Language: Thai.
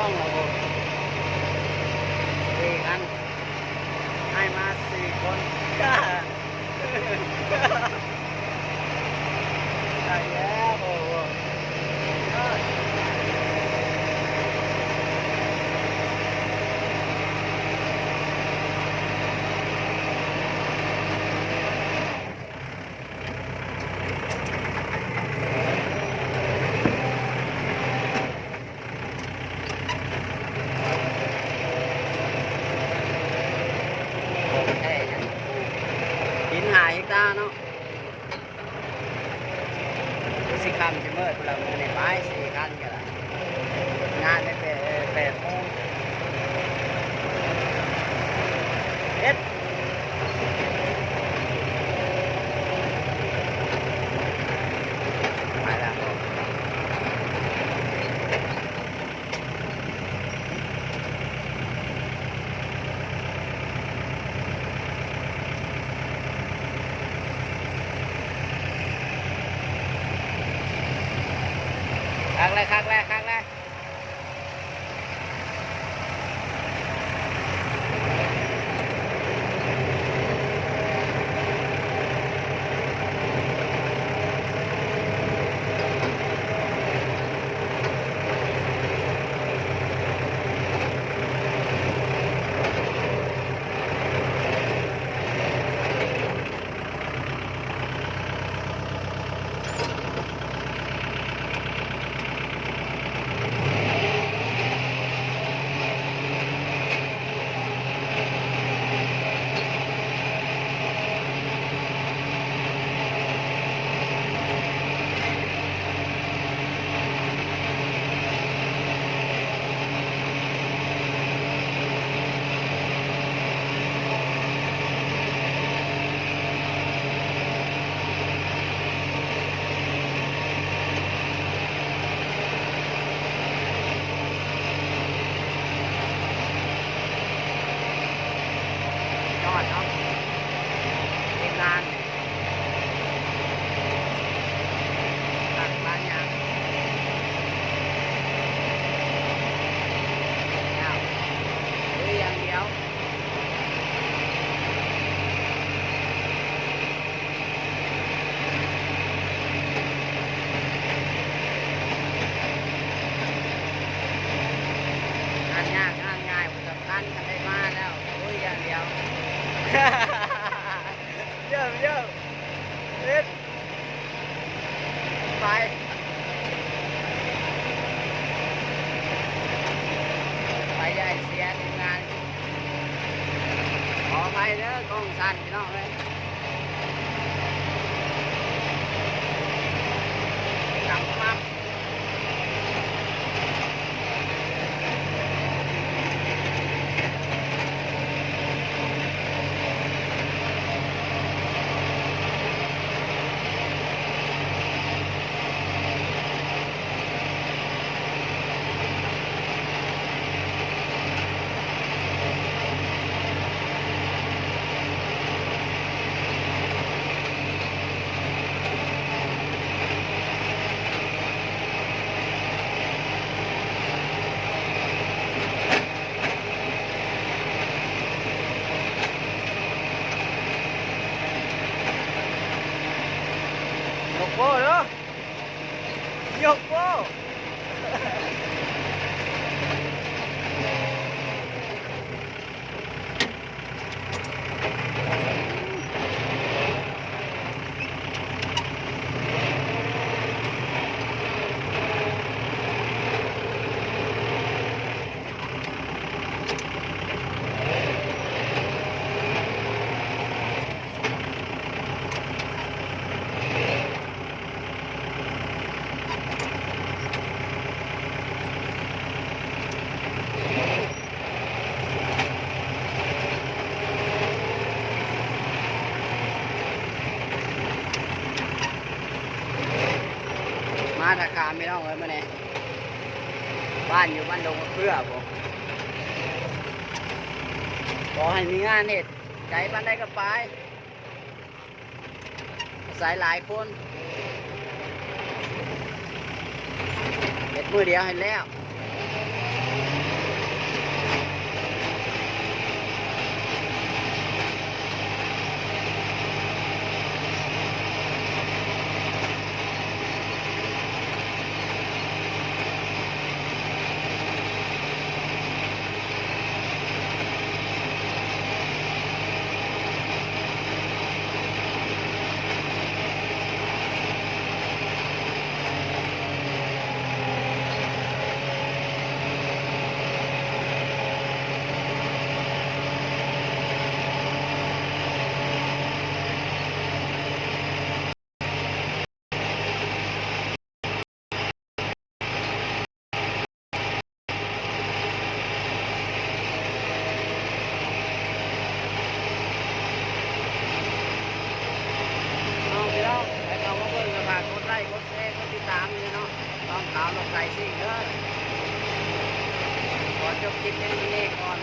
องเราสี่คันให้มา4 คนใช่แล้วโอ้โหดิน5 เฮกตาร์เนาะสิคำจะเมื่อเราในไม้4 คันกันละงานได้8 โมงเอ็ดไปแล้วคักแรกยอดเนาะเอกงานตัดบ้านยางอย่างเดียวงานยากงานง่ายผมสำคัญกันได้มาแล้วอย่างเดียวเยอะเอ็ดไปใหญ่เสียในงานขอไปเด้อกล้องสั่นพี่น้องเลยกลับมาโก้เนาะยกโก้มาตะคามไม่ต้องเลยมาเนี่ยบ้านอยู่บ้านดงเพื่อผมบอกให้มีงานเห็ดใจบ้านได้ก็ไปสายหลายคนเห็ดมือเดียวเห็นแล้ว ไทยซิ่งเด้อขอจบคลิปนี้ก่อน